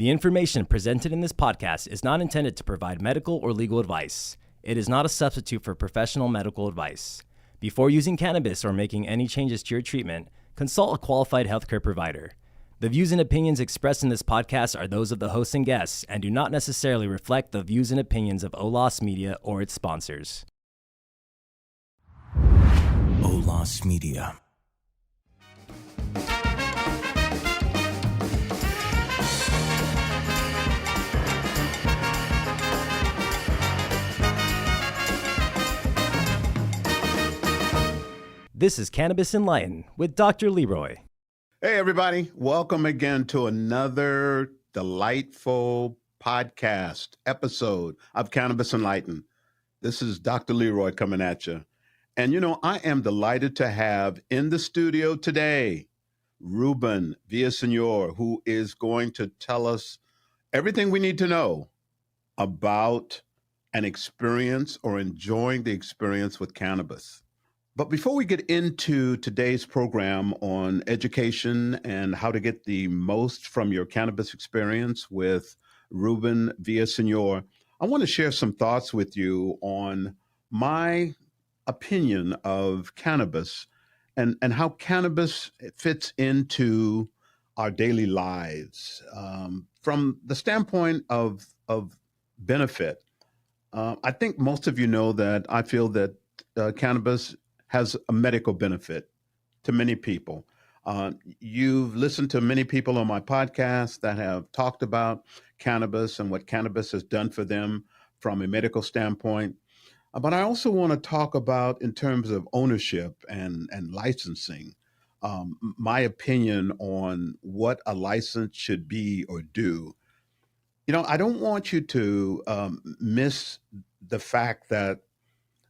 The information presented in this podcast is not intended to provide medical or legal advice. It is not a substitute for professional medical advice. Before using cannabis or making any changes to your treatment, consult a qualified healthcare provider. The views and opinions expressed in this podcast are those of the hosts and guests and do not necessarily reflect the views and opinions of OLAS Media or its sponsors. OLAS Media. This is Cannabis Enlightened with Dr. Leroy. Hey, everybody. Welcome again to another delightful podcast episode of Cannabis Enlightened. This is Dr. Leroy coming at you. And, I am delighted to have in the studio today Ruben Villasenor, who is going to tell us everything we need to know about an experience or enjoying the experience with cannabis. But before we get into today's program on education and how to get the most from your cannabis experience with Ruben Villasenor, I want to share some thoughts with you on my opinion of cannabis and how cannabis fits into our daily lives from the standpoint of benefit. I think most of you know that I feel that cannabis has a medical benefit to many people. You've listened to many people on my podcast that have talked about cannabis and what cannabis has done for them from a medical standpoint. But I also want to talk about in terms of ownership and licensing, my opinion on what a license should be or do. I don't want you to miss the fact that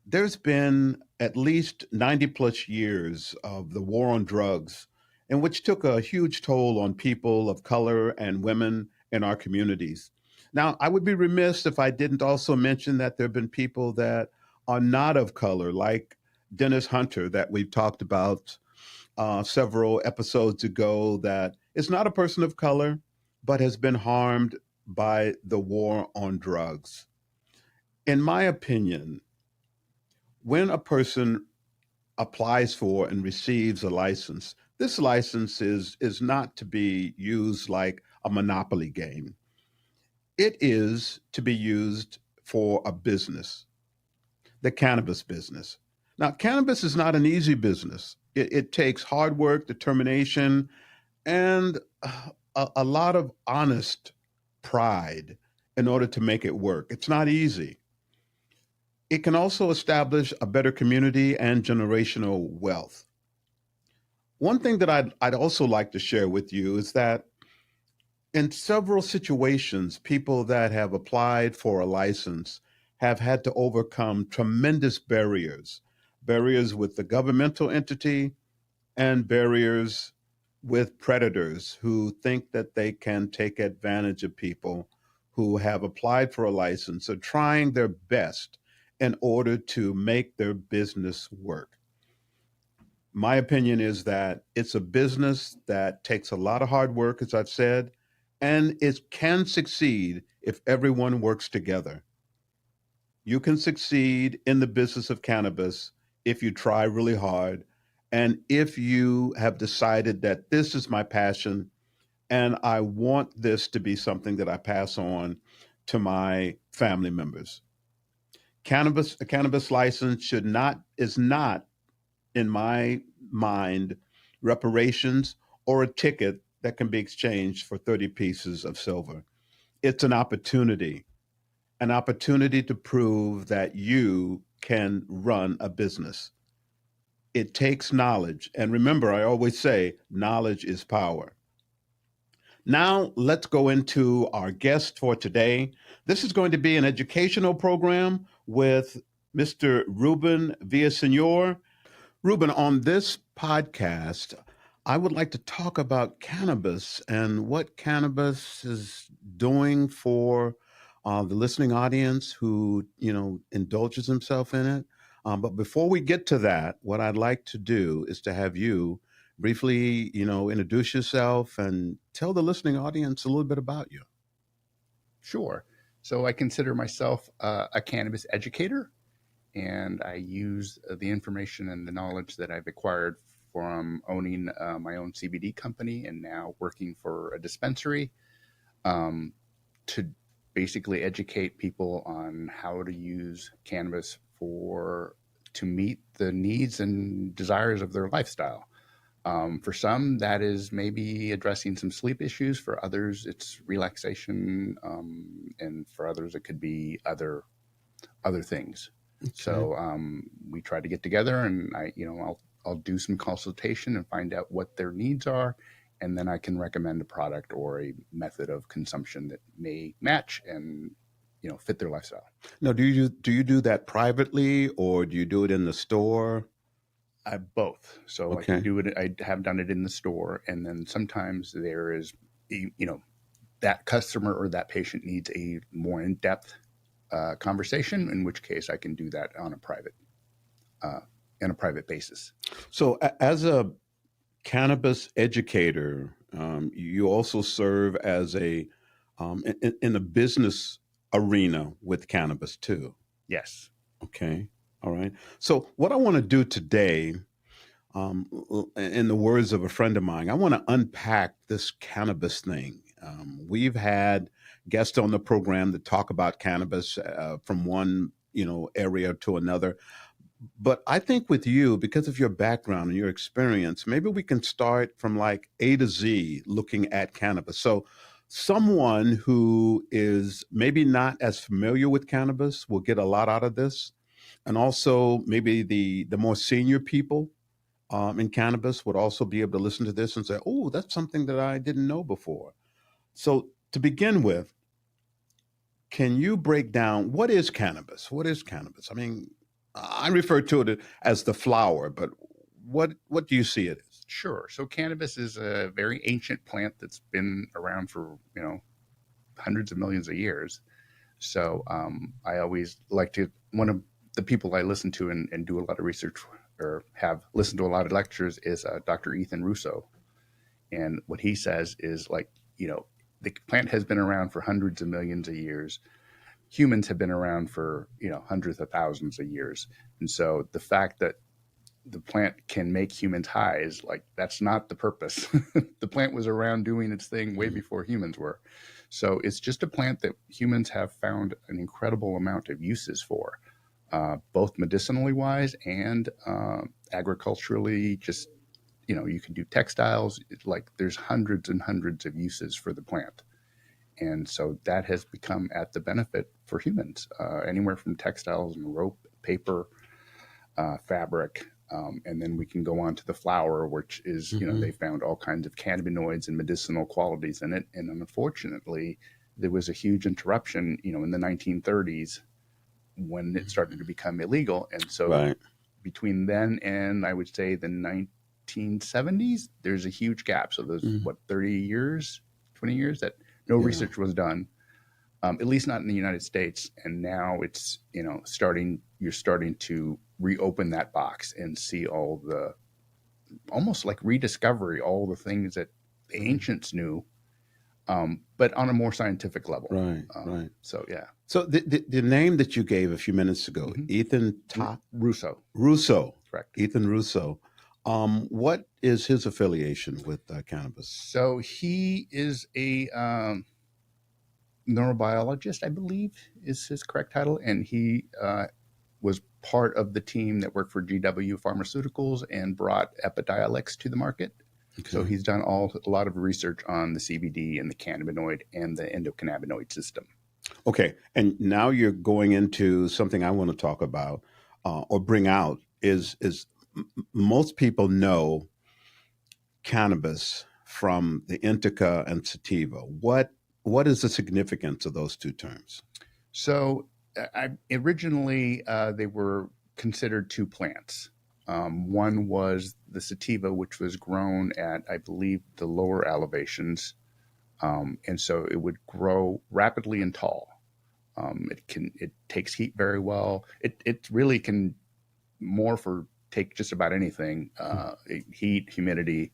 there's been at least 90 plus years of the war on drugs, in which took a huge toll on people of color and women in our communities. Now, I would be remiss if I didn't also mention that there have been people that are not of color, like Dennis Hunter, that we've talked about several episodes ago, that is not a person of color, but has been harmed by the war on drugs. In my opinion, when a person applies for and receives a license, this license is not to be used like a monopoly game. It is to be used for a business, the cannabis business. Now, cannabis is not an easy business. It takes hard work, determination, and a lot of honest pride in order to make it work. It's not easy. It can also establish a better community and generational wealth. One thing that I'd also like to share with you is that in several situations, people that have applied for a license have had to overcome tremendous barriers with the governmental entity and barriers with predators who think that they can take advantage of people who have applied for a license or trying their best in order to make their business work. My opinion is that it's a business that takes a lot of hard work, as I've said, and it can succeed if everyone works together. You can succeed in the business of cannabis if you try really hard, and if you have decided that this is my passion, and I want this to be something that I pass on to my family members. A cannabis license is not, in my mind, reparations or a ticket that can be exchanged for 30 pieces of silver. It's an opportunity to prove that you can run a business. It takes knowledge. And remember, I always say, knowledge is power. Now, let's go into our guest for today. This is going to be an educational program with Mr. Ruben Villasenor. Ruben, on this podcast, I would like to talk about cannabis and what cannabis is doing for the listening audience who, indulges himself in it. But before we get to that, what I'd like to do is to have you briefly, introduce yourself and tell the listening audience a little bit about you. Sure. So I consider myself a cannabis educator, and I use the information and the knowledge that I've acquired from owning my own CBD company and now working for a dispensary um, to basically educate people on how to use cannabis to meet the needs and desires of their lifestyle. For some, that is maybe addressing some sleep issues. For others, it's relaxation, and for others, it could be other things. Okay. So we try to get together, and I'll do some consultation and find out what their needs are, and then I can recommend a product or a method of consumption that may match and fit their lifestyle. Now, do you do that privately or do you do it in the store? Both. So I can Okay. do it. I have done it in the store, and then sometimes there is, that customer or that patient needs a more in-depth conversation. In which case, I can do that on a private basis. So, as a cannabis educator, you also serve as in a business arena with cannabis too. Yes. Okay. All right. So, what I want to do today, in the words of a friend of mine, I want to unpack this cannabis thing. We've had guests on the program that talk about cannabis from one area to another. But I think with you, because of your background and your experience, maybe we can start from like A to Z looking at cannabis. So, someone who is maybe not as familiar with cannabis will get a lot out of this, and also maybe the more senior people in cannabis would also be able to listen to this and say, "Oh, that's something that I didn't know before." So, to begin with, can you break down what is cannabis? What is cannabis? I mean, I refer to it as the flower, but what do you see it as? Sure. So cannabis is a very ancient plant that's been around for hundreds of millions of years. So I always like to one of the people I listen to and do a lot of research or have listened to a lot of lectures is Dr. Ethan Russo, and what he says is the plant has been around for hundreds of millions of years. Humans have been around for hundreds of thousands of years, and so the fact that the plant can make humans high is that's not the purpose. The plant was around doing its thing way before humans were. So it's just a plant that humans have found an incredible amount of uses for, both medicinally wise and agriculturally. Just you can do textiles. There's hundreds and hundreds of uses for the plant. And so that has become at the benefit for humans, anywhere from textiles and rope, paper, fabric. And then we can go on to the flower, which is, they found all kinds of cannabinoids and medicinal qualities in it. And unfortunately, there was a huge interruption, in the 1930s when it started to become illegal. And so between then and I would say the 1970s, there's a huge gap. So there's 30 years, 20 years that no research was done, at least not in the United States. And now it's, you're starting to reopen that box and see almost like rediscovery, all the things that the ancients knew, but on a more scientific level. Right. So, yeah. So the name that you gave a few minutes ago, Ethan Russo. Correct. Ethan Russo. What is his affiliation with cannabis? So he is a neurobiologist, I believe is his correct title. And he was part of the team that worked for GW Pharmaceuticals and brought Epidiolex to the market. Okay. So he's done a lot of research on the CBD and the cannabinoid and the endocannabinoid system. Okay. And now you're going into something I want to talk about or bring out is most people know cannabis from the indica and sativa. What is the significance of those two terms? So originally they were considered two plants. One was the sativa, which was grown at, I believe, the lower elevations. And so it would grow rapidly and tall. It takes heat very well. It really can take just about anything, heat, humidity.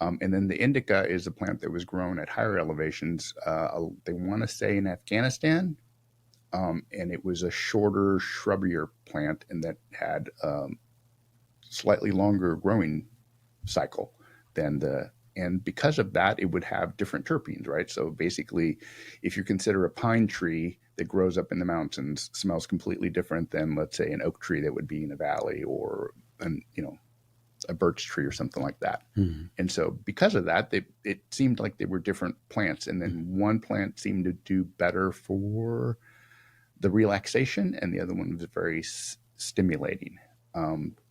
And then the indica is a plant that was grown at higher elevations. They want to say in Afghanistan, and it was a shorter, shrubbier plant, and that had slightly longer growing cycle than and because of that, it would have different terpenes, right? So basically, if you consider a pine tree that grows up in the mountains, smells completely different than, let's say, an oak tree that would be in a valley, or a birch tree or something like that. Mm-hmm. And so because of that, it seemed like they were different plants. And then one plant seemed to do better for the relaxation, and the other one was very stimulating.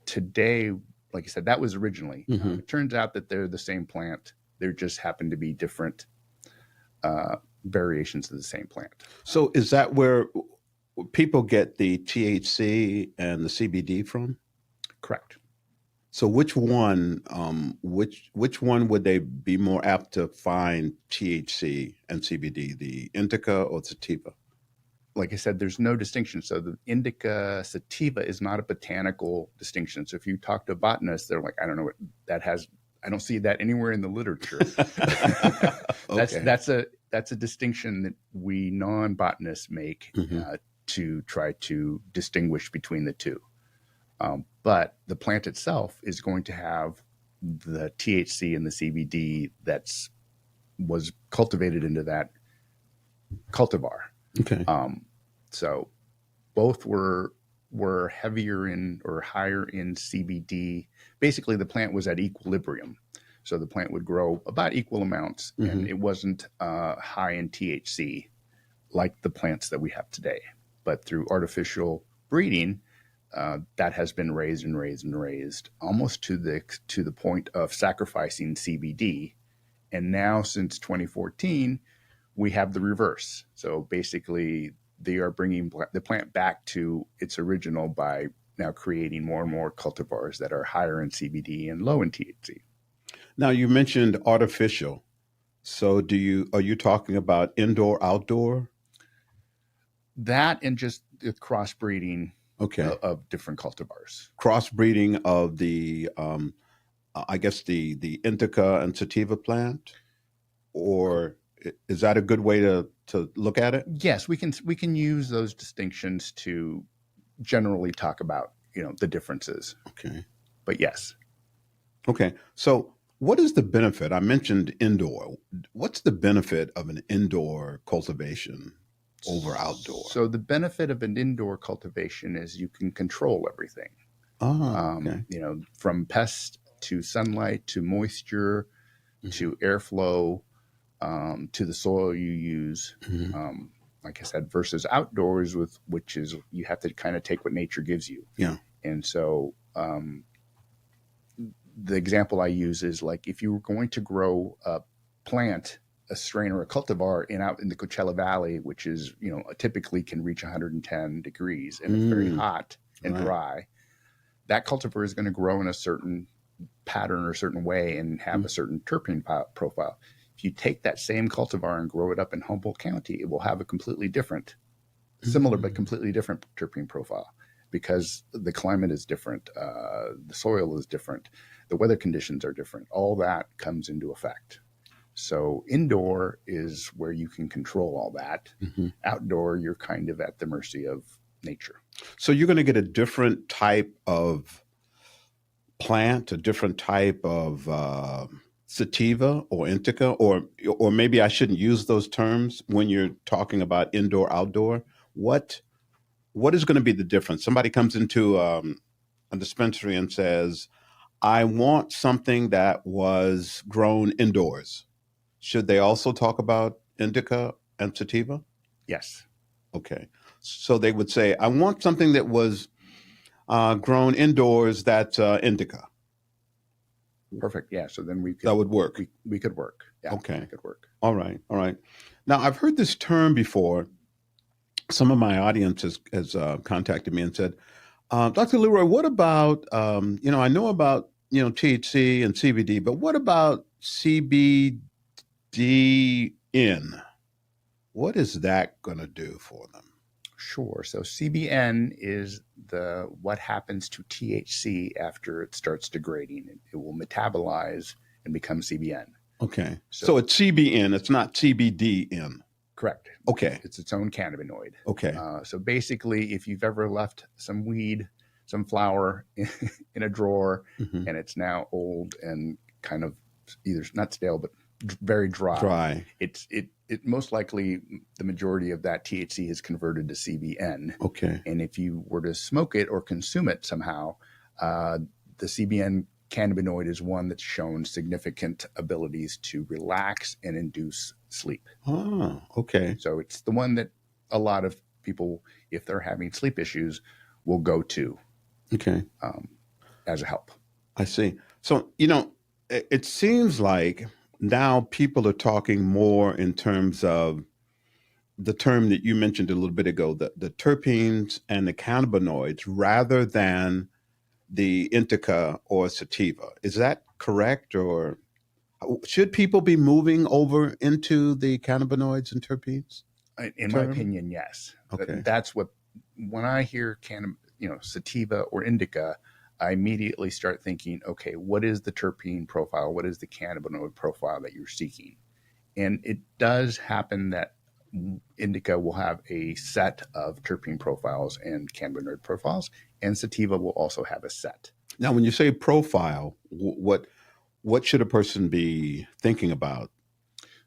Today, like I said, that was originally. Mm-hmm. It turns out that they're the same plant. There just happen to be different variations of the same plant. So is that where people get the THC and the CBD from? Correct. So which one would they be more apt to find THC and CBD, the indica or sativa? Like I said, there's no distinction. So the indica sativa is not a botanical distinction. So if you talk to botanists, they're like, I don't know what that has. I don't see that anywhere in the literature. Okay. That's a distinction that we non-botanists make to try to distinguish between the two. But the plant itself is going to have the THC and the CBD was cultivated into that cultivar. Okay. So both were heavier in or higher in CBD. Basically, the plant was at equilibrium. So the plant would grow about equal amounts, and it wasn't high in THC like the plants that we have today. But through artificial breeding, that has been raised and raised and raised almost to the point of sacrificing CBD. And now, since 2014, we have the reverse. So basically, they are bringing the plant back to its original by now creating more and more cultivars that are higher in CBD and low in THC. Now you mentioned artificial. So are you talking about indoor, outdoor? That and just the crossbreeding Okay. of different cultivars. Crossbreeding of the, I guess the indica and sativa plant, or is that a good way to look at it? Yes, we can use those distinctions to generally talk about the differences. Okay. But yes. Okay. So what is the benefit? I mentioned indoor. What's the benefit of an indoor cultivation over outdoor? So the benefit of an indoor cultivation is you can control everything. Okay. From pests to sunlight to moisture to airflow to the soil you use. Like I said, versus outdoors, which is you have to kind of take what nature gives you. Yeah. And so the example I use is like if you were going to grow a plant, a strain or a cultivar out in the Coachella Valley, which is, typically can reach 110 degrees and it's very hot and dry, that cultivar is going to grow in a certain pattern or a certain way and have a certain terpene profile. If you take that same cultivar and grow it up in Humboldt County, it will have a completely different, similar but completely different terpene profile because the climate is different, the soil is different, the weather conditions are different. All that comes into effect. So indoor is where you can control all that. Outdoor, you're kind of at the mercy of nature. So you're going to get a different type of plant, a different type of sativa or indica, or maybe I shouldn't use those terms when you're talking about indoor, outdoor. What is going to be the difference? Somebody comes into a dispensary and says, I want something that was grown indoors. Should they also talk about indica and sativa? Yes. Okay. So they would say, I want something that was grown indoors that's indica. Perfect. Yeah. So then that would work. We could work. Yeah. Okay. That could work. All right. Now, I've heard this term before. Some of my audience has contacted me and said, Dr. Leroy, what about, I know about, THC and CBD, but what about CBDN? What is that going to do for them? Sure. So CBN is what happens to THC after it starts degrading. It will metabolize and become CBN. Okay. So it's CBN. It's not CBDN. Correct. Okay. It's its own cannabinoid. Okay. So basically, if you've ever left some weed, some flower in a drawer, and it's now old and kind of either not stale but very dry, it most likely the majority of that THC has converted to CBN. Okay. And if you were to smoke it or consume it somehow, the CBN cannabinoid is one that's shown significant abilities to relax and induce sleep. Oh, okay. So it's the one that a lot of people, if they're having sleep issues, will go to. Okay. As a help. I see. So, it seems like now people are talking more in terms of the term that you mentioned a little bit ago, the terpenes and the cannabinoids, rather than the indica or sativa. Is that correct? Or should people be moving over into the cannabinoids and terpenes? In my opinion, yes. Okay. That's what, when I hear sativa or indica, I immediately start thinking, okay, what is the terpene profile? What is the cannabinoid profile that you're seeking? And it does happen that indica will have a set of terpene profiles and cannabinoid profiles, and sativa will also have a set. Now, when you say profile, what should a person be thinking about?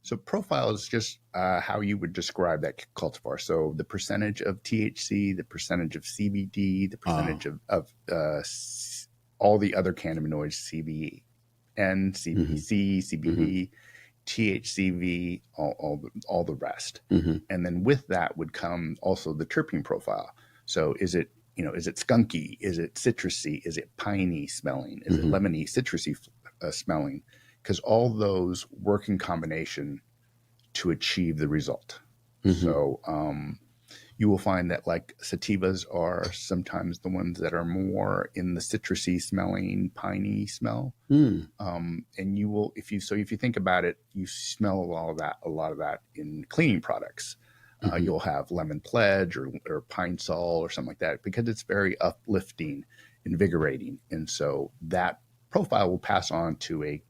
So profile is just how you would describe that cultivar. So the percentage of THC, the percentage of CBD, the percentage of all the other cannabinoids, CBN, CBC, CBD, THCV, all the rest. And then with that would come also the terpene profile. So is it skunky? Is it citrusy? Is it piney smelling? Is it lemony, citrusy smelling? Because all those work in combination to achieve the result. So you will find that like sativas are sometimes the ones that are more in the citrusy smelling, piney smell. And you will, if you think about it, you smell a lot of that in cleaning products. You'll have lemon pledge or pine sol or something like that, because it's very uplifting, invigorating. And so that profile will pass on to a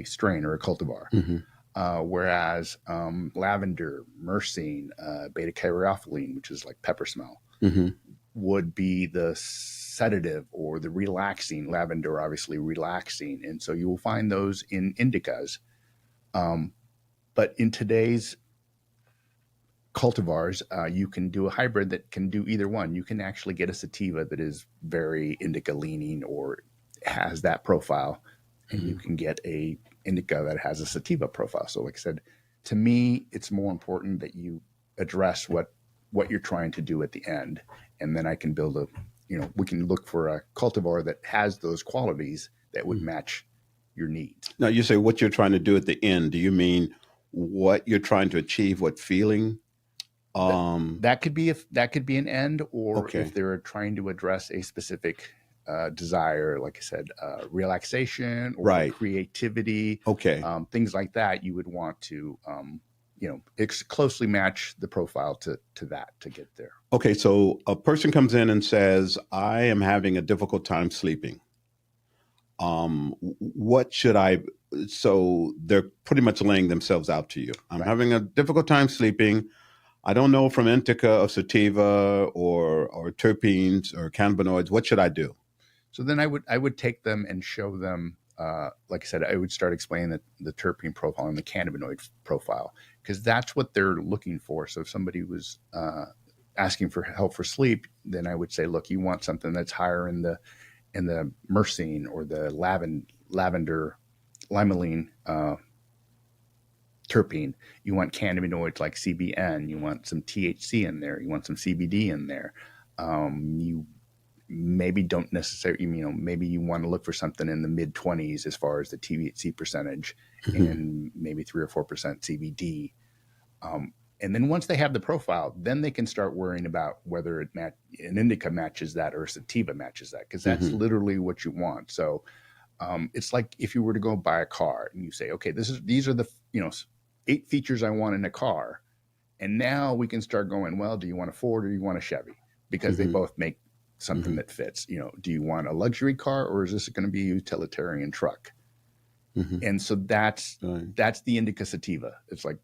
strain or a cultivar. Whereas lavender, myrcene, beta caryophyllene, which is like pepper smell, would be the sedative or the relaxing. Lavender, obviously relaxing. And so you will find those in indicas. But in today's cultivars, you can do a hybrid that can do either one. You can actually get a sativa that is very indica leaning or has that profile, and you can get a indica that has a sativa profile. So like I said, to me, it's more important that you address what you're trying to do at the end. And then I can build we can look for a cultivar that has those qualities that would match your needs. Now, you say what you're trying to do at the end. Do you mean what you're trying to achieve, what feeling? That could be an end, or if they're trying to address a specific desire, like I said, relaxation or creativity, things like that, you would want to, closely match the profile to that to get there. Okay, so a person comes in and says, I am having a difficult time sleeping. What should so they're pretty much laying themselves out to you. I'm having a difficult time sleeping. I don't know from indica or sativa or terpenes or cannabinoids. What should I do? So then I would take them and show them, like I said, I would start explaining the terpene profile and the cannabinoid profile, because that's what they're looking for. So if somebody was asking for help for sleep, then I would say, look, you want something that's higher in the myrcene or the lavender, limonene terpene. You want cannabinoids like CBN. You want some THC in there. You want some CBD in there. You maybe don't necessarily, maybe you want to look for something in the mid 20s as far as the THC percentage, and maybe 3 or 4% CBD. And then once they have the profile, then they can start worrying about whether an indica matches that or a sativa matches that, because that's literally what you want. So it's like if you were to go buy a car and you say, okay, these are the 8 features I want in a car, and now we can start going, well, do you want a Ford or do you want a Chevy? Because they both make something that fits. Do you want a luxury car, or is this going to be a utilitarian truck? And so that's the indica sativa. It's like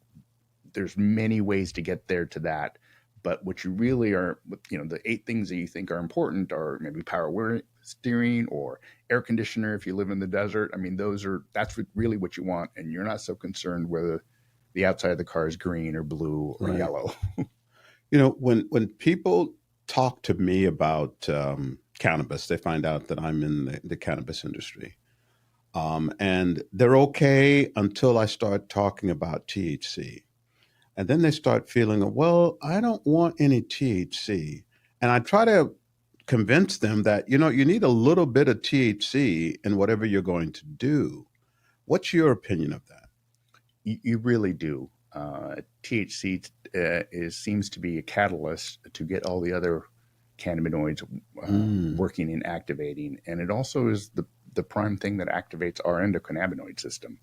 there's many ways to get there to that. But what you really are, the 8 things that you think are important are maybe power steering or air conditioner if you live in the desert. I mean, that's really what you want. And you're not so concerned whether the outside of the car is green or blue or yellow. When people talk to me about cannabis, they find out that I'm in the cannabis industry. And they're okay until I start talking about THC. And then they start feeling, well, I don't want any THC. And I try to convince them that, you need a little bit of THC in whatever you're going to do. What's your opinion of that? You really do. THC seems to be a catalyst to get all the other cannabinoids working and activating. And it also is the prime thing that activates our endocannabinoid system.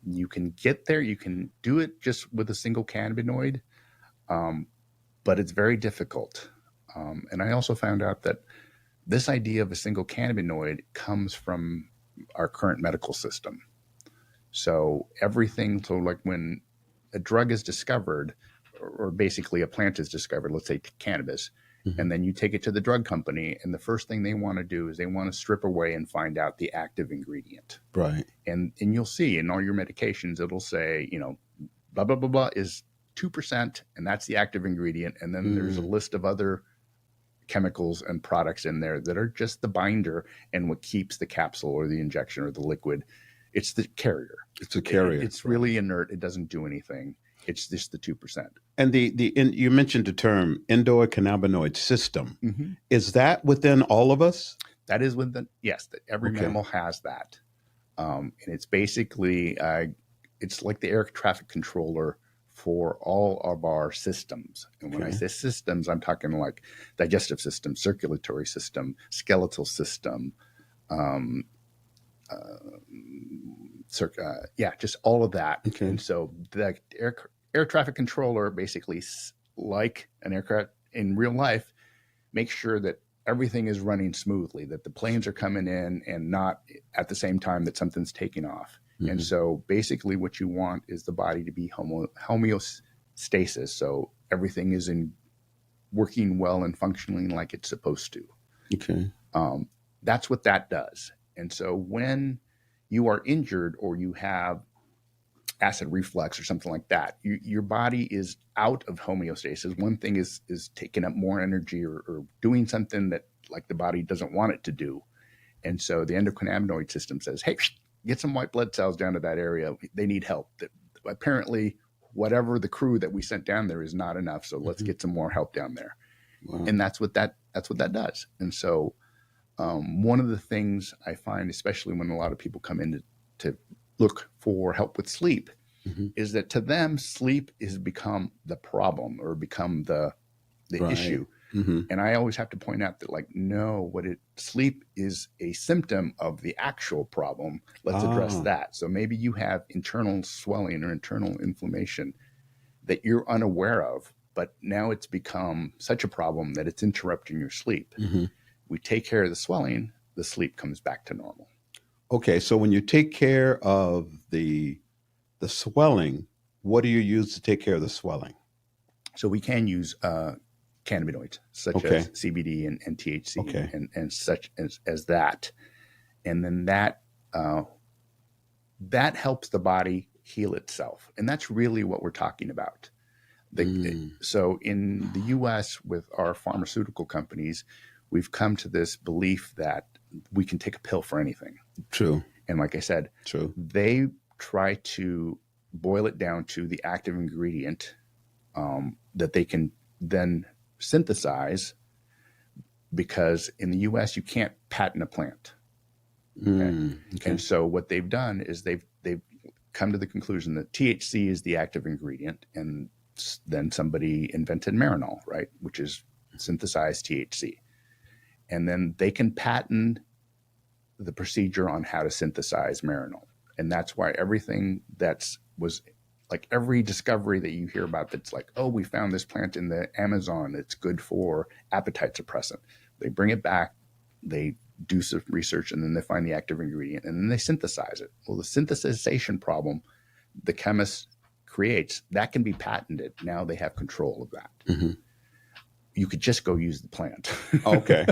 You can get there. You can do it just with a single cannabinoid, but it's very difficult. And I also found out that this idea of a single cannabinoid comes from our current medical system. So like when a drug is discovered, or basically a plant is discovered, let's say cannabis, and then you take it to the drug company, and the first thing they want to do is they want to strip away and find out the active ingredient. Right. And you'll see in all your medications, it'll say, blah, blah, blah, blah is 2%, and that's the active ingredient. And then there's a list of other chemicals and products in there that are just the binder and what keeps the capsule or the injection or the liquid. It's the carrier. It's a carrier. It's really inert. It doesn't do anything. It's just the 2%. And you mentioned the term endocannabinoid system. Is that within all of us? That is within, yes. Every mammal has that. And it's basically, it's like the air traffic controller for all of our systems. And when I say systems, I'm talking like digestive system, circulatory system, skeletal system, just all of that. And so the air traffic controller basically, like an aircraft in real life, makes sure that everything is running smoothly, that the planes are coming in and not at the same time that something's taking off. And so basically what you want is the body to be homeostasis. So everything is working well and functioning like it's supposed to. Okay. That's what that does. And so when you are injured or you have acid reflux or something like that, your body is out of homeostasis. One thing is taking up more energy or doing something that like the body doesn't want it to do. And so the endocannabinoid system says, hey, get some white blood cells down to that area. They need help. Apparently, whatever the crew that we sent down there is not enough. So let's get some more help down there. Wow. And that's what that does. And so one of the things I find, especially when a lot of people come in to look for help with sleep, is that to them, sleep has become the problem or become the issue. And I always have to point out that, like, no, sleep is a symptom of the actual problem. Let's address that. So maybe you have internal swelling or internal inflammation that you're unaware of, but now it's become such a problem that it's interrupting your sleep. We take care of the swelling, the sleep comes back to normal. Okay, so when you take care of the swelling, what do you use to take care of the swelling? So we can use cannabinoids such as CBD and THC and such as that. And then that helps the body heal itself. And that's really what we're talking about. So in the US with our pharmaceutical companies, we've come to this belief that we can take a pill for anything. True. And like I said, they try to boil it down to the active ingredient that they can then synthesize, because in the US you can't patent a plant. And so what they've done is they've come to the conclusion that THC is the active ingredient, and then somebody invented Marinol, right, which is synthesized THC. And then they can patent the procedure on how to synthesize Marinol. And that's why everything was like every discovery that you hear about that's like, oh, we found this plant in the Amazon, it's good for appetite suppressant. They bring it back, they do some research, and then they find the active ingredient, and then they synthesize it. Well, the synthesization problem the chemist creates, that can be patented. Now they have control of that. Mm-hmm. You could just go use the plant. Okay.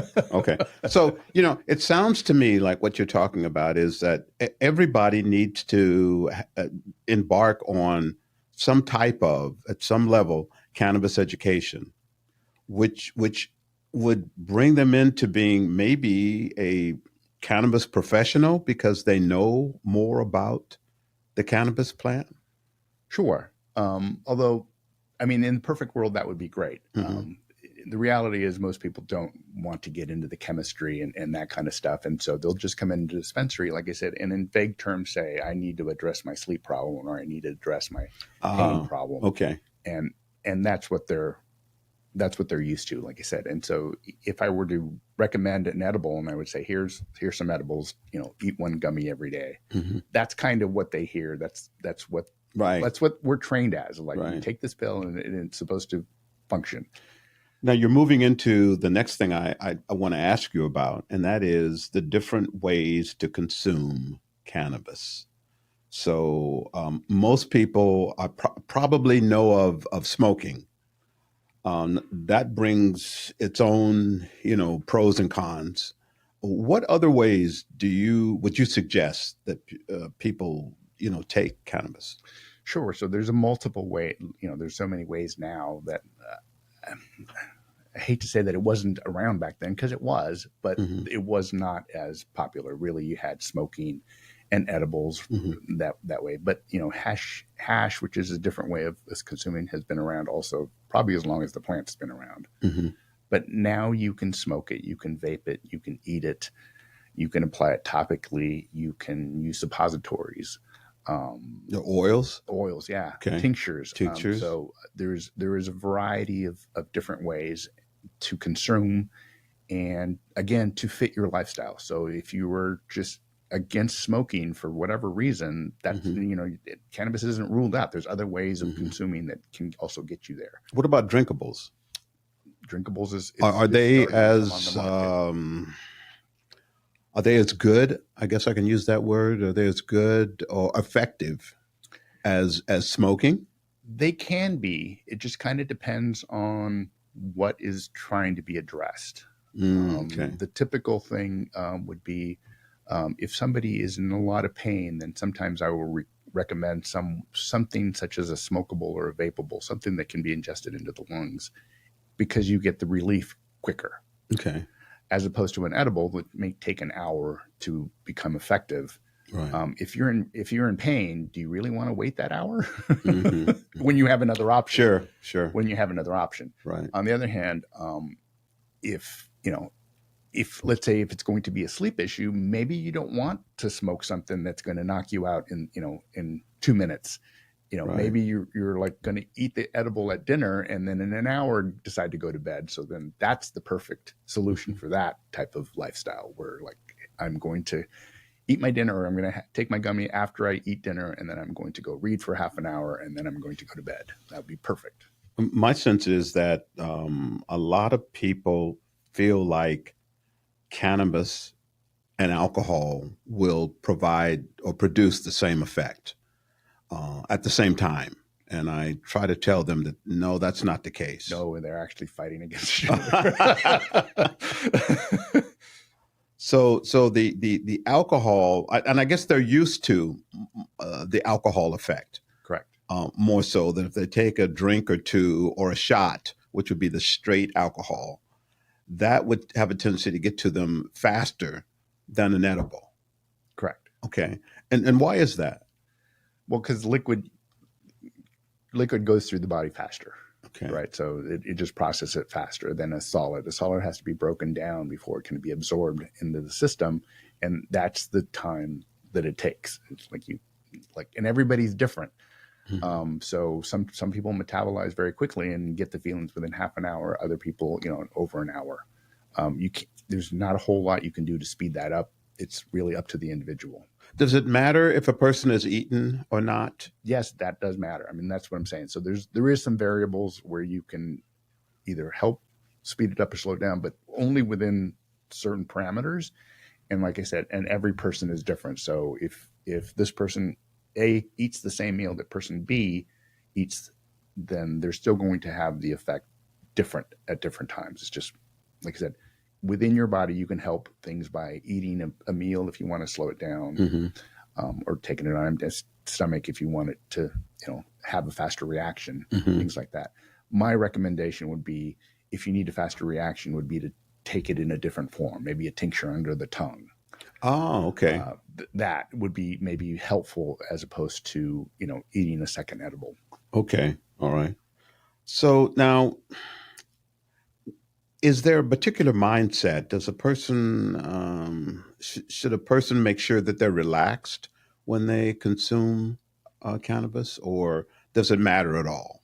So, it sounds to me like what you're talking about is that everybody needs to embark on some type of, at some level, cannabis education, which would bring them into being maybe a cannabis professional because they know more about the cannabis plant. Sure. Although, I mean, in the perfect world, that would be great. Mm-hmm. The reality is most people don't want to get into the chemistry and that kind of stuff. And so they'll just come into the dispensary, like I said, and in vague terms say, I need to address my sleep problem, or I need to address my pain problem. Okay. And that's what they're used to, like I said. And so if I were to recommend an edible, and I would say, here's some edibles, eat one gummy every day. Mm-hmm. That's kind of what they hear. That's what we're trained as. Like, you take this pill and it's supposed to function. Now you're moving into the next thing I want to ask you about, and that is the different ways to consume cannabis. So most people probably know of smoking. That brings its own, pros and cons. What other ways would you suggest that people, take cannabis? Sure. So there's a multiple way. There's so many ways now that. I hate to say that it wasn't around back then, because it was, but mm-hmm. it was not as popular. Really, you had smoking and edibles mm-hmm. that way. But hash, which is a different way of consuming, has been around also probably as long as the plant's been around. Mm-hmm. But now you can smoke it, you can vape it, you can eat it, you can apply it topically, you can use suppositories. The oils, yeah. Okay. Tinctures. So there is a variety of different ways to consume, and again, to fit your lifestyle. So if you were just against smoking for whatever reason, that's mm-hmm. Cannabis isn't ruled out. There's other ways of mm-hmm. consuming that can also get you there. What about drinkables? Drinkables are they as good? I guess I can use that word. Are they as good or effective as smoking? They can be. It just kind of depends on what is trying to be addressed. Okay. The typical thing would be if somebody is in a lot of pain, then sometimes I will recommend something such as a smokable or a vapable, something that can be ingested into the lungs, because you get the relief quicker. Okay. As opposed to an edible that may take an hour to become effective. Right. If you're in pain, do you really want to wait that hour mm-hmm. when you have another option? Sure. When you have another option. Right. On the other hand, if let's say if it's going to be a sleep issue, maybe you don't want to smoke something that's going to knock you out in 2 minutes. Right. Maybe you're like going to eat the edible at dinner and then in an hour decide to go to bed. So then that's the perfect solution for that type of lifestyle, where like I'm going to eat my dinner, or I'm going to take my gummy after I eat dinner, and then I'm going to go read for half an hour, and then I'm going to go to bed. That would be perfect. My sense is that a lot of people feel like cannabis and alcohol will provide or produce the same effect at the same time. And I try to tell them that, no, that's not the case. No, they're actually fighting against each other. So the alcohol, and I guess they're used to the alcohol effect. Correct. More so than if they take a drink or two or a shot, which would be the straight alcohol, that would have a tendency to get to them faster than an edible. Correct. Okay. And why is that? Well, because liquid goes through the body faster. Okay. Right. So it just processes it faster than a solid. A solid has to be broken down before it can be absorbed into the system. And that's the time that it takes. It's and everybody's different. Mm-hmm. So some people metabolize very quickly and get the feelings within half an hour. Other people, over an hour. There's not a whole lot you can do to speed that up. It's really up to the individual. Does it matter if a person is eaten or not? Yes, that does matter. I mean, that's what I'm saying. So there is some variables where you can either help speed it up or slow it down, but only within certain parameters. And like I said, and every person is different. So if this person A eats the same meal that person B eats, then they're still going to have the effect different at different times. It's just, like I said, within your body, you can help things by eating a meal if you want to slow it down, or taking it on empty stomach if you want it to, have a faster reaction, things like that. My recommendation would be, if you need a faster reaction, would be to take it in a different form, maybe a tincture under the tongue. Oh, okay. That would be maybe helpful as opposed to, eating a second edible. Okay. All right. So now, is there a particular mindset? Does a person, should a person make sure that they're relaxed when they consume cannabis, or does it matter at all?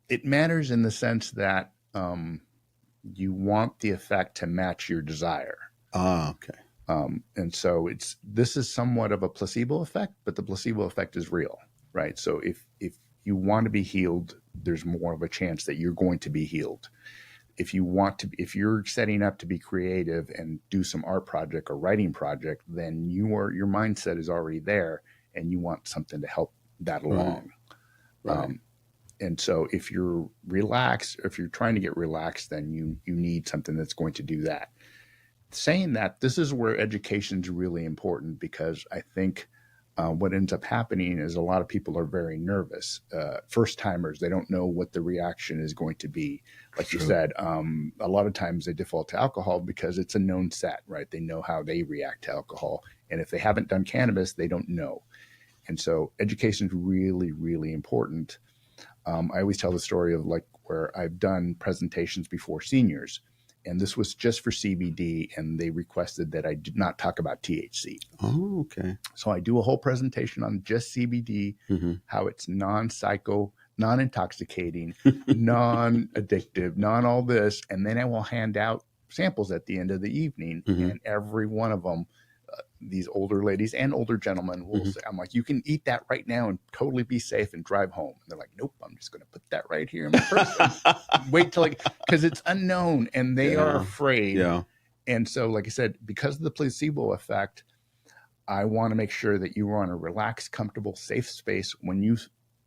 It matters in the sense that you want the effect to match your desire. Ah, okay. And so this is somewhat of a placebo effect, but the placebo effect is real, right? So if you want to be healed, there's more of a chance that you're going to be healed. If you're setting up to be creative and do some art project or writing project, then your mindset is already there, and you want something to help that along. Right. And so if you're relaxed, or if you're trying to get relaxed, then you need something that's going to do that. Saying that, this is where education is really important, because I think what ends up happening is a lot of people are very nervous. First timers, they don't know what the reaction is going to be. Like you said, a lot of times they default to alcohol because it's a known set, right? They know how they react to alcohol. And if they haven't done cannabis, they don't know. And so education is really, really important. I always tell the story of where I've done presentations before seniors, and this was just for CBD, and they requested that I did not talk about THC. Oh, okay. So I do a whole presentation on just CBD, how it's non-psycho, non-intoxicating, non-addictive, non-all this, and then I will hand out samples at the end of the evening, and every one of them, these older ladies and older gentlemen will say, I'm like, you can eat that right now and totally be safe and drive home. And they're like, nope, I'm just going to put that right here in my purse. Wait till because it's unknown, and they are afraid. Yeah. And so, like I said, because of the placebo effect, I want to make sure that you are on a relaxed, comfortable, safe space when you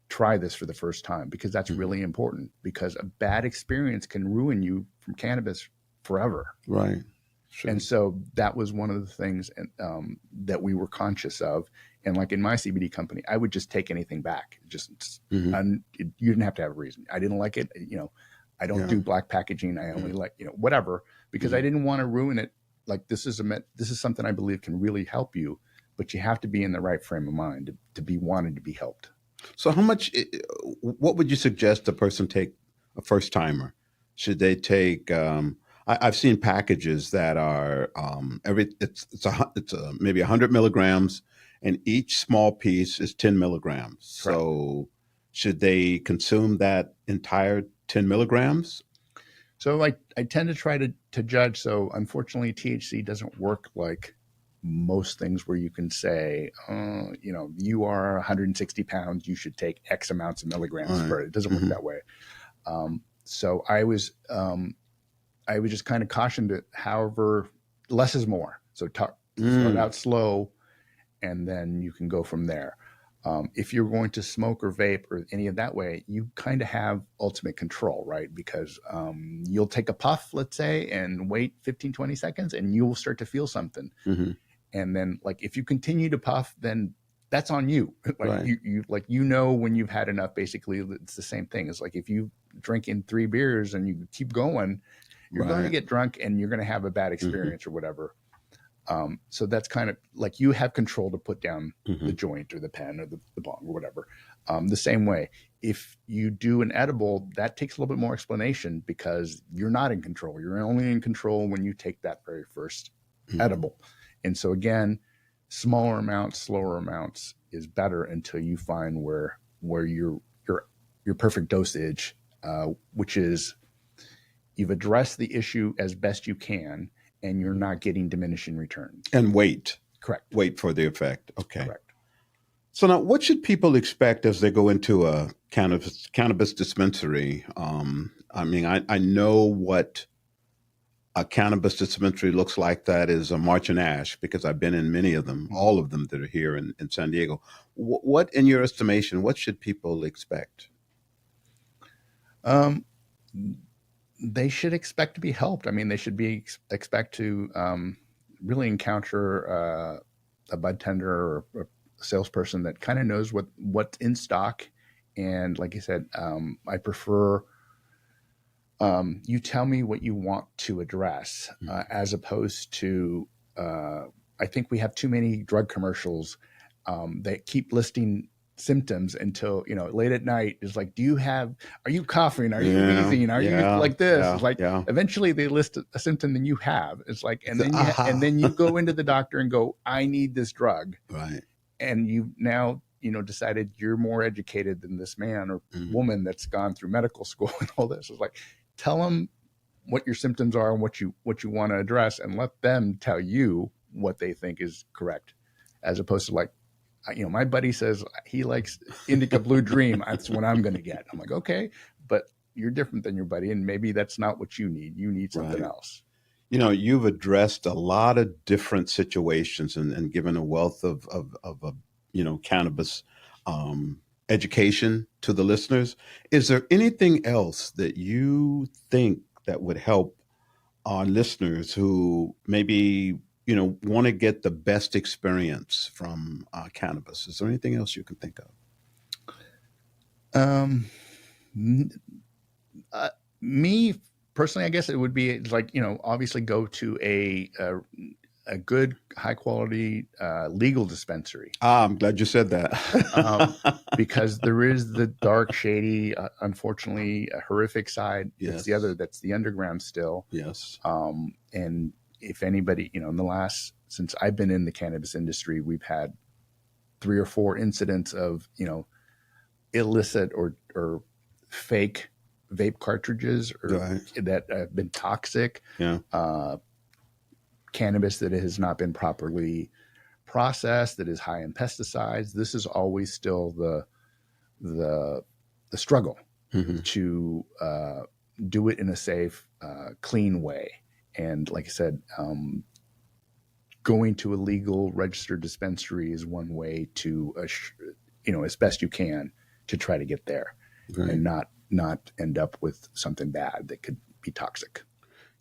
try this for the first time, because that's really important, because a bad experience can ruin you from cannabis forever. Right. Sure. And so that was one of the things that we were conscious of. And like in my CBD company, I would just take anything back. You didn't have to have a reason. I didn't like it. I don't do black packaging. I only like, whatever, because I didn't want to ruin it. Like this is something I believe can really help you, but you have to be in the right frame of mind to be wanting to be helped. So what would you suggest a person take, a first timer? Should they take, I've seen packages that are it's maybe 100 milligrams, and each small piece is 10 milligrams. Correct. So should they consume that entire 10 milligrams? So I tend to try to judge. So unfortunately, THC doesn't work like most things where you can say, you are 160 pounds, you should take X amounts of milligrams per. It doesn't work that way. So I was just kind of cautioned it. However, less is more. So start out slow, and then you can go from there. If you're going to smoke or vape or any of that way, you kind of have ultimate control, right? Because you'll take a puff, let's say, and wait 15, 20 seconds, and you will start to feel something. And then if you continue to puff, then that's on you. You when you've had enough. Basically, it's the same thing. It's like if you drinking 3 beers and you keep going, you're going to get drunk and you're going to have a bad experience or whatever. So that's kind of like you have control to put down the joint or the pen or the bong or whatever. The same way, if you do an edible, that takes a little bit more explanation, because you're not in control. You're only in control when you take that very first edible. And so again, smaller amounts, slower amounts is better until you find where your perfect dosage, which is you've addressed the issue as best you can, and you're not getting diminishing returns. And wait. Correct. Wait for the effect. Okay. Correct. So now, what should people expect as they go into a cannabis dispensary? I know what a cannabis dispensary looks like that is a March and Ash, because I've been in many of them, all of them that are here in San Diego. What, in your estimation, what should people expect? They should expect to be helped. I mean, they should be expect to really encounter a bud tender or a salesperson that kind of knows what's in stock. And like I said, I prefer you tell me what you want to address, as opposed to I think we have too many drug commercials that keep listing symptoms until, late at night is like, are you coughing? Are you wheezing? Are you like this? It's like, eventually they list a symptom that you have. It's like, and then you go into the doctor and go, I need this drug. Right. And you now, decided you're more educated than this man or woman that's gone through medical school and all this. It's like, tell them what your symptoms are and what you want to address, and let them tell you what they think is correct, as opposed to like, my buddy says he likes Indica Blue Dream. That's what I'm going to get. I'm like, okay, but you're different than your buddy, and maybe that's not what you need. You need something else. You've addressed a lot of different situations and given a wealth of cannabis education to the listeners. Is there anything else that you think that would help our listeners who maybe want to get the best experience from cannabis? Is there anything else you can think of? Me personally, I guess it would be like, obviously go to a good, high quality legal dispensary. I'm glad you said that. Because there is the dark, shady, unfortunately, horrific side. Yes. It's the other, that's the underground still. Yes. And if anybody, since I've been in the cannabis industry, we've had 3 or 4 incidents of, illicit or fake vape cartridges that have been toxic. Yeah. Cannabis that has not been properly processed, that is high in pesticides. This is always still the struggle to do it in a safe, clean way. And like I said, going to a legal registered dispensary is one way to, as best you can, to try to get there and not end up with something bad that could be toxic.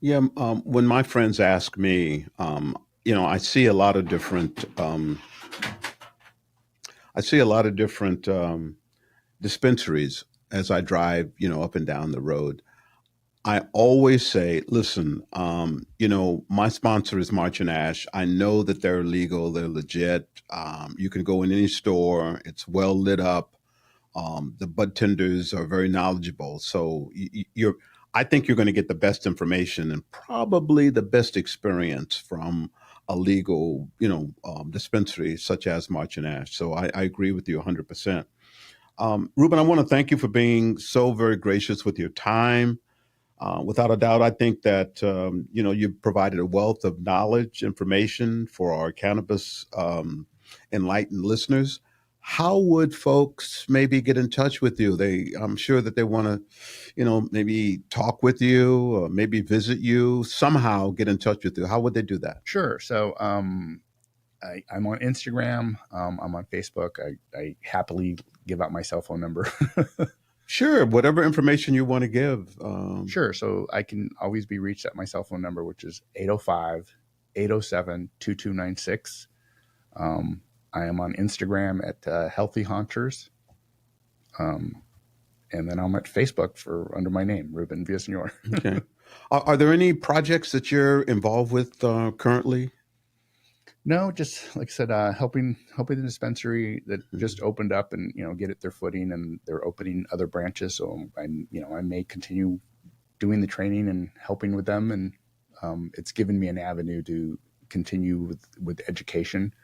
Yeah. When my friends ask me, I see a lot of different, dispensaries as I drive, up and down the road. I always say, listen, my sponsor is March and Ash. I know that they're legal, they're legit. You can go in any store. It's well lit up. The bud tenders are very knowledgeable. So I think you're going to get the best information and probably the best experience from a legal, dispensary such as March and Ash. So I agree with you 100%. Ruben, I want to thank you for being so very gracious with your time. Without a doubt, I think that, you've provided a wealth of knowledge, information for our cannabis enlightened listeners. How would folks maybe get in touch with you? I'm sure that they want to, maybe talk with you or maybe visit you, somehow get in touch with you. How would they do that? Sure. So I'm on Instagram. I'm on Facebook. I happily give out my cell phone number. Sure. Whatever information you want to give. Sure. So I can always be reached at my cell phone number, which is 805-807-2296. I am on Instagram at Healthy Haunters. And then I'm at Facebook under my name, Ruben Villasenor. Okay. Are there any projects that you're involved with currently? No, just like I said, helping the dispensary that just opened up and, get their footing, and they're opening other branches. So I may continue doing the training and helping with them. And it's given me an avenue to continue with education.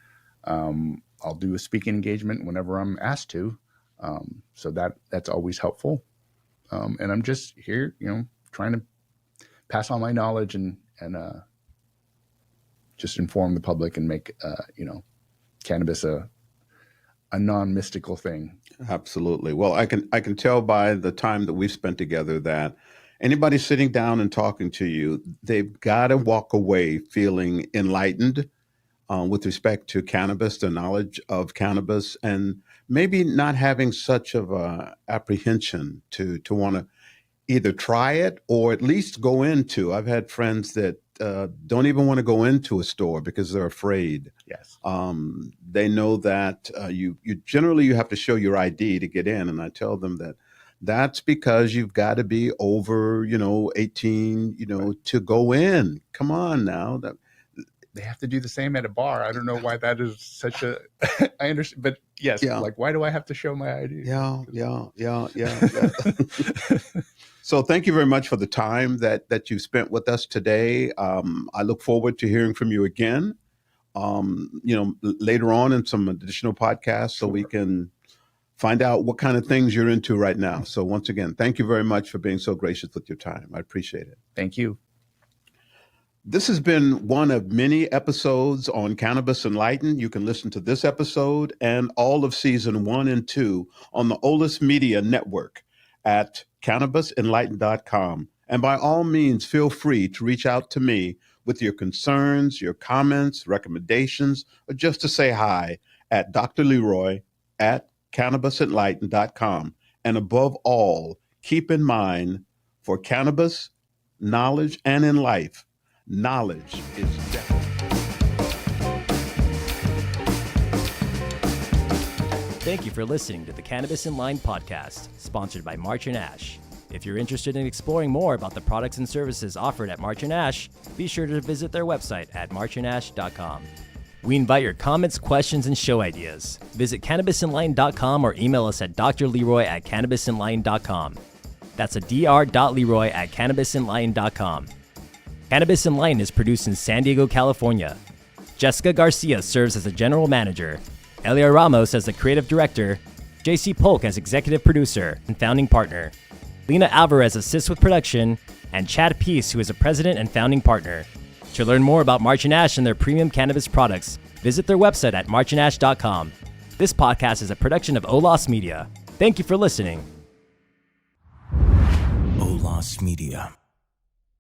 I'll do a speaking engagement whenever I'm asked to. So that's always helpful. And I'm just here, trying to pass on my knowledge and just inform the public and make, cannabis a non-mystical thing. Absolutely. Well, I can tell by the time that we've spent together that, anybody sitting down and talking to you, they've got to walk away feeling enlightened with respect to cannabis, the knowledge of cannabis, and maybe not having such of a apprehension to want to either try it or at least go into. I've had friends that don't even want to go into a store because they're afraid. Yes. They know that you generally you have to show your ID to get in, and I tell them that that's because you've got to be over 18 to go in. Come on now. They have to do the same at a bar. I don't know why that is such a. I understand, but yes, like why do I have to show my ID? Yeah. So thank you very much for the time that you've spent with us today. I look forward to hearing from you again. Later on in some additional podcasts, so we can find out what kind of things you're into right now. So once again, thank you very much for being so gracious with your time. I appreciate it. Thank you. This has been one of many episodes on Cannabis Enlightened. You can listen to this episode and all of season 1 and 2 on the Olus Media Network at cannabisenlightened.com. And by all means, feel free to reach out to me with your concerns, your comments, recommendations, or just to say hi at Dr. Leroy at cannabisenlightened.com. And above all, keep in mind, for cannabis, knowledge, and in life, knowledge is death. Thank you for listening to the Cannabis in Line podcast, sponsored by March and Ash. If you're interested in exploring more about the products and services offered at March and Ash, be sure to visit their website at marchandash.com. We invite your comments, questions, and show ideas. Visit cannabisenlightened.com or email us at drleroy@cannabisenlightened.com. That's a dr.leroy@cannabisenlightened.com. Cannabis Enlightened is produced in San Diego, California. Jessica Garcia serves as the general manager, Elia Ramos as the creative director, JC Polk as executive producer and founding partner, Lena Alvarez assists with production, and Chad Peace, who is a president and founding partner. To learn more about March and Ash and their premium cannabis products, visit their website at marchandash.com. This podcast is a production of Olas Media. Thank you for listening. Olas Media.